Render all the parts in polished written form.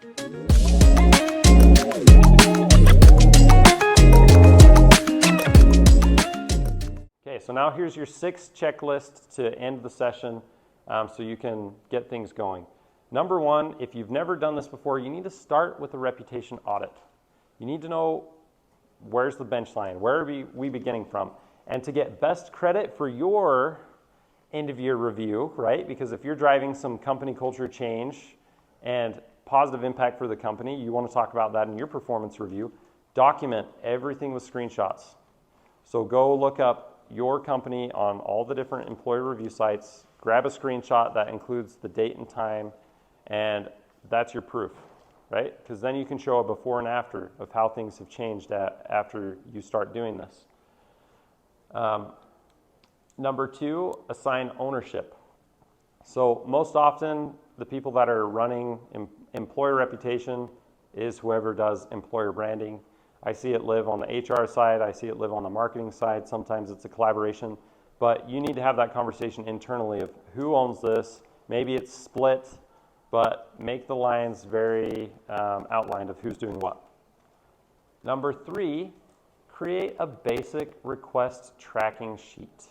Okay, so now here's your 6 checklists to end the session so you can get things going. Number 1, if you've never done this before, you need to start with a reputation audit. You need to know where's the bench line, where are we beginning from? And to get best credit for your end of year review, right? Because if you're driving some company culture change and positive impact for the company, you want to talk about that in your performance review. Document everything with screenshots. So go look up your company on all the different employee review sites, grab a screenshot that includes the date and time, and that's your proof, right? Because then you can show a before and after of how things have changed after you start doing this. Number 2, assign ownership. So most often, the people that are running employer reputation is whoever does employer branding. I see it live on the HR side, I see it live on the marketing side, sometimes it's a collaboration, but you need to have that conversation internally of who owns this. Maybe it's split, but make the lines very outlined of who's doing what. Number 3, create a basic request tracking sheet.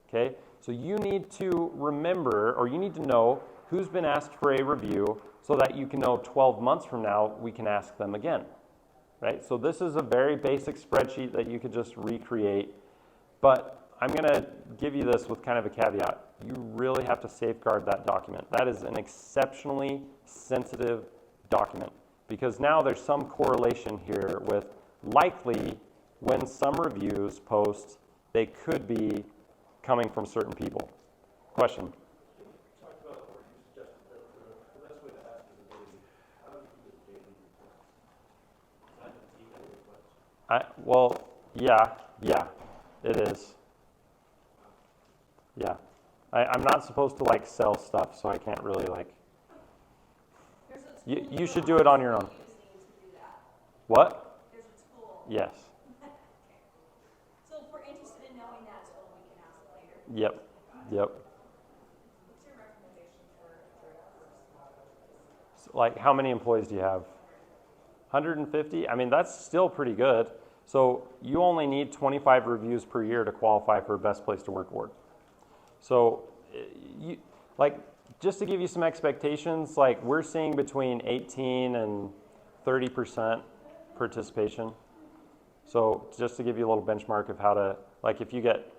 Okay, so you need to remember, or you need to know who's been asked for a review so that you can know 12 months from now we can ask them again, right? So this is a very basic spreadsheet that you could just recreate, but I'm going to give you this with kind of a caveat. You really have to safeguard that document. That is an exceptionally sensitive document because now there's some correlation here with likely when some reviews post, they could be coming from certain people. Question? Well, yeah, it is. Yeah. I'm not supposed to like sell stuff, so I can't really like. You should do it on your own. What? There's a tool. Yes. Okay. So if we're interested in knowing that tool, we can ask later. Yep. What's your recommendation for first? So, like, how many employees do you have? 150? I mean, that's still pretty good. So you only need 25 reviews per year to qualify for Best Place to Work award. So, just to give you some expectations, like we're seeing between 18 and 30% participation. So just to give you a little benchmark of how to, like if you get,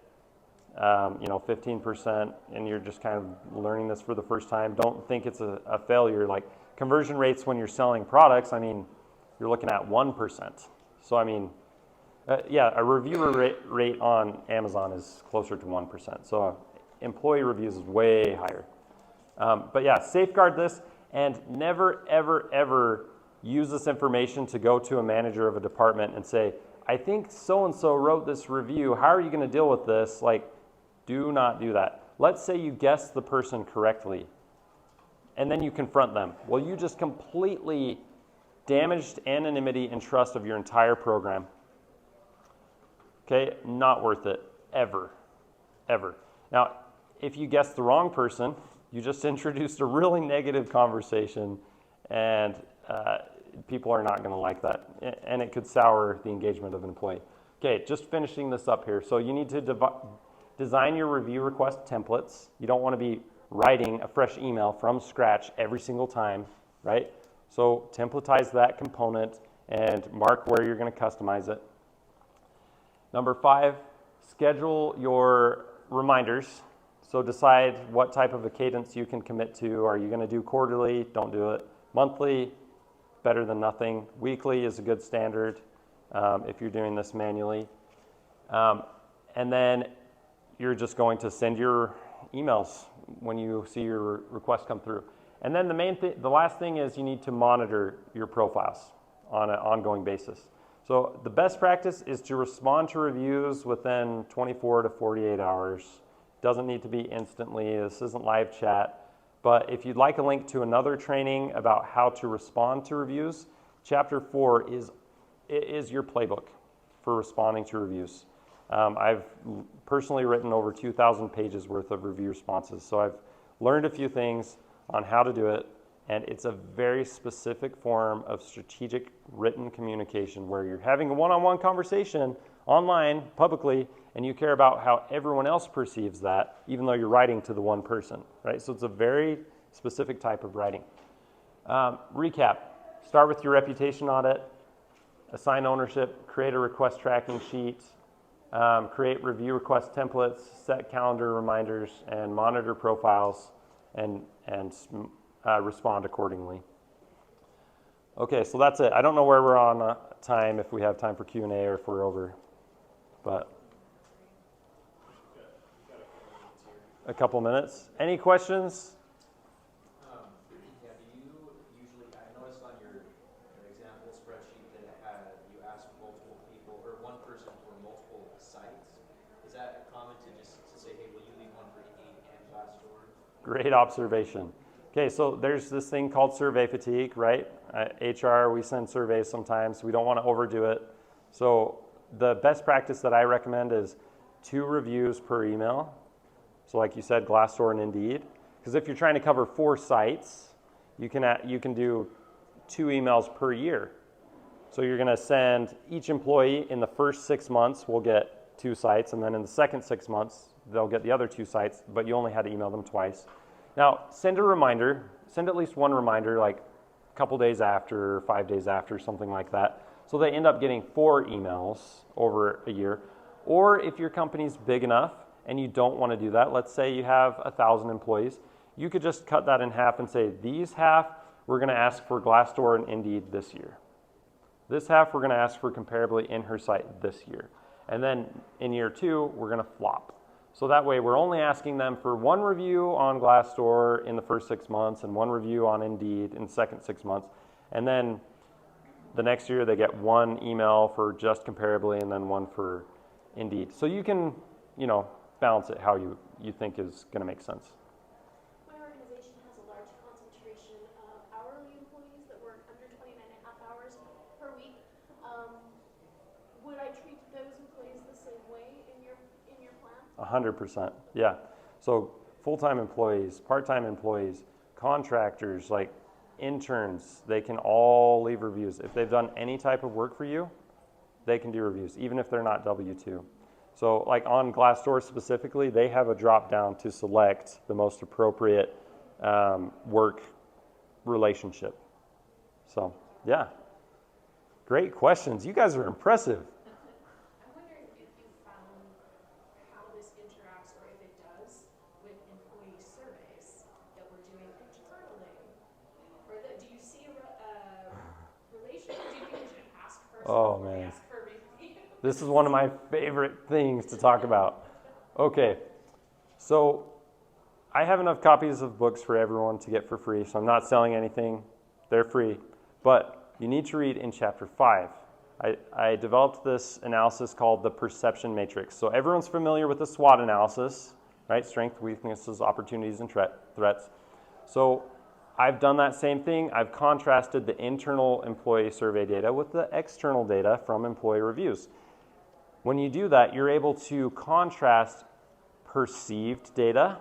15% and you're just kind of learning this for the first time, don't think it's a failure. Like conversion rates when you're selling products, I mean, you're looking at 1%. So I mean, a review rate on Amazon is closer to 1%. So employee reviews is way higher. But yeah, safeguard this and never, ever, ever use this information to go to a manager of a department and say, I think so-and-so wrote this review. How are you going to deal with this? Like, do not do that. Let's say you guessed the person correctly and then you confront them. Well, you just completely damaged anonymity and trust of your entire program. Okay, not worth it, ever. Now, if you guessed the wrong person, you just introduced a really negative conversation and people are not going to like that. And it could sour the engagement of an employee. Okay, just finishing this up here. So you need to design your review request templates. You don't want to be writing a fresh email from scratch every single time, right? So templatize that component and mark where you're going to customize it. Number 5, schedule your reminders. So decide what type of a cadence you can commit to. Are you going to do quarterly? Don't do it. Monthly, better than nothing. Weekly is a good standard if you're doing this manually. And then you're just going to send your emails when you see your request come through. And then the last thing is you need to monitor your profiles on an ongoing basis. So the best practice is to respond to reviews within 24 to 48 hours. Doesn't need to be instantly. This isn't live chat. But if you'd like a link to another training about how to respond to reviews, Chapter 4 is your playbook for responding to reviews. I've personally written over 2,000 pages worth of review responses. So I've learned a few things on how to do it, And it's a very specific form of strategic written communication where you're having a one-on-one conversation online, publicly, and you care about how everyone else perceives that, even though you're writing to the one person, right? So it's a very specific type of writing. Recap. Start with your reputation audit, assign ownership, create a request tracking sheet, create review request templates, set calendar reminders, and monitor profiles and respond accordingly. Okay, so that's it. I don't know where we're on time, if we have time for Q&A or if we're over, but a couple minutes. Any questions? Yeah, do you usually, I noticed on your example spreadsheet that it had, you asked multiple people, or one person for multiple sites. Is that common to just to say, hey, will you leave one for Indeed and Glassdoor? Great observation. Okay, so there's this thing called survey fatigue, right? HR, we send surveys sometimes. We don't want to overdo it. So the best practice that I recommend is 2 reviews per email. So like you said, Glassdoor and Indeed. Because if you're trying to cover 4 sites, you can do 2 emails per year. So you're going to send each employee in the first 6 months will get 2 sites, and then in the second 6 months, they'll get the other 2 sites, but you only had to email them twice. Now, send a reminder. Send at least one reminder, like a couple days after, 5 days after, something like that. So they end up getting 4 emails over a year. Or if your company's big enough and you don't want to do that, let's say you have 1,000 employees, you could just cut that in half and say, these half, we're going to ask for Glassdoor and Indeed this year. This half, we're going to ask for comparably in her site this year. And then in year 2, we're going to flop. So that way, we're only asking them for 1 review on Glassdoor in the first 6 months and 1 review on Indeed in the second 6 months. And then the next year, they get 1 email for just comparably and then 1 for Indeed. So you can, balance it how you think is going to make sense. My organization has a large concentration of hourly employees that work under 29.5 hours per week. Would I treat those employees the same way in your plan? 100%, yeah. So full-time employees, part-time employees, contractors, like interns, they can all leave reviews. If they've done any type of work for you, they can do reviews, even if they're not W-2. So like on Glassdoor specifically, they have a drop down to select the most appropriate work relationship. So yeah, great questions. You guys are impressive. I'm wondering if you found how this interacts, or if it does, with employee surveys that we're doing internally. Or do you see a relation? Do you think we should ask first Oh, before we man. ask for review? This is one of my favorite things to talk about. Okay, so I have enough copies of books for everyone to get for free, so I'm not selling anything. They're free. But you need to read in chapter 5. I developed this analysis called the perception matrix. So everyone's familiar with the SWOT analysis, right? Strengths, weaknesses, opportunities, and threats. So I've done that same thing. I've contrasted the internal employee survey data with the external data from employee reviews. When you do that, you're able to contrast perceived data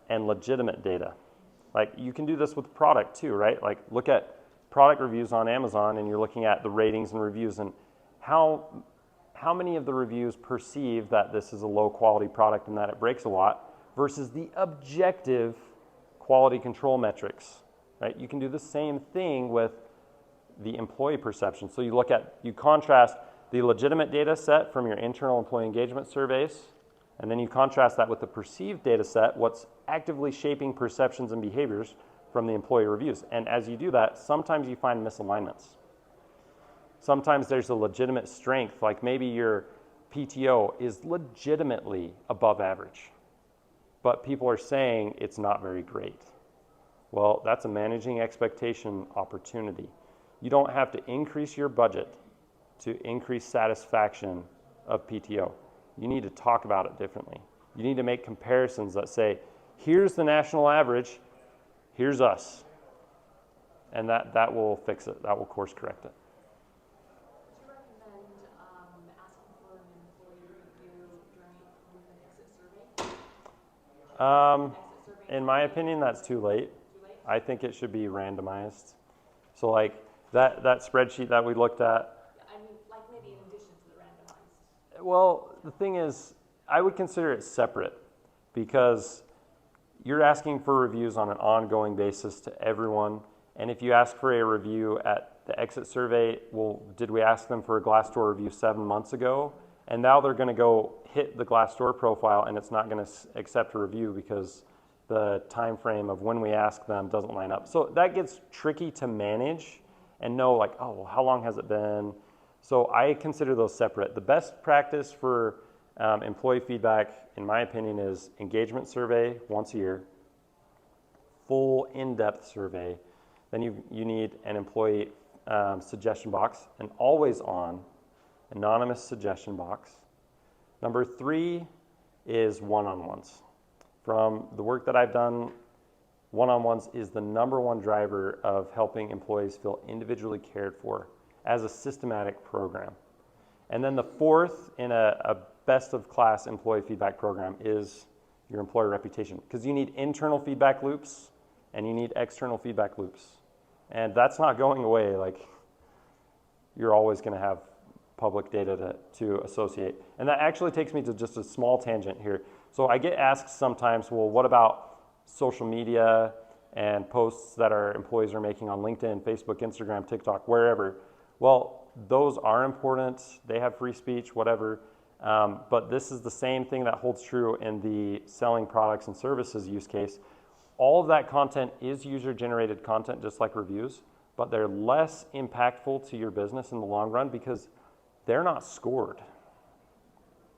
and legitimate data. Like you can do this with product too, right? Like look at product reviews on Amazon and you're looking at the ratings and reviews and how many of the reviews perceive that this is a low quality product and that it breaks a lot versus the objective quality control metrics, right? You can do the same thing with the employee perception. So you contrast the legitimate data set from your internal employee engagement surveys, and then you contrast that with the perceived data set, what's actively shaping perceptions and behaviors from the employee reviews. And as you do that, sometimes you find misalignments. Sometimes there's a legitimate strength, like maybe your PTO is legitimately above average, but people are saying it's not very great. Well, that's a managing expectation opportunity. You don't have to increase your budget to increase satisfaction of PTO. You need to talk about it differently. You need to make comparisons that say, here's the national average, here's us. And that will fix it. That will course correct it. Would you recommend asking for an employee review with an exit survey? In my opinion, that's too late. Too late? I think it should be randomized. So like that spreadsheet that we looked at, I mean, like maybe in addition to the randomized. well, the thing is, I would consider it separate because you're asking for reviews on an ongoing basis to everyone. And if you ask for a review at the exit survey, well, did we ask them for a Glassdoor review 7 months ago? And now they're going to go hit the Glassdoor profile and it's not going to accept a review because the time frame of when we ask them doesn't line up. So that gets tricky to manage and know like, oh, well, how long has it been? So I consider those separate. The best practice for employee feedback, in my opinion, is engagement survey once a year, full in-depth survey. Then you need an employee suggestion box, an always on anonymous suggestion box. Number 3 is one-on-ones. From the work that I've done, one-on-ones is the number one driver of helping employees feel individually cared for as a systematic program. And then the 4th in a best of class employee feedback program is your employer reputation, because you need internal feedback loops and you need external feedback loops. And that's not going away. Like, you're always going to have public data to associate. And that actually takes me to just a small tangent here. So I get asked sometimes, well, what about social media and posts that our employees are making on LinkedIn, Facebook, Instagram, TikTok, wherever? Well, those are important. They have free speech, whatever. But this is the same thing that holds true in the selling products and services use case. All of that content is user-generated content, just like reviews, but they're less impactful to your business in the long run because they're not scored.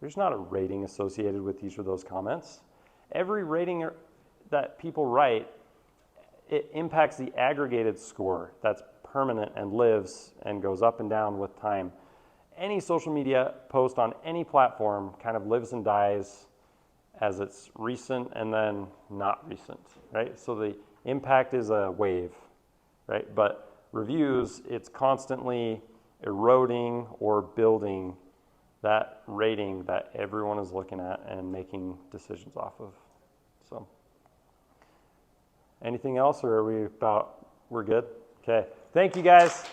There's not a rating associated with each of those comments. Every rating that people write, it impacts the aggregated score that's permanent and lives and goes up and down with time. Any social media post on any platform kind of lives and dies as it's recent and then not recent, right? So the impact is a wave, right? But reviews, it's constantly eroding or building that rating that everyone is looking at and making decisions off of. So, anything else, or we're good? Okay. Thank you, guys.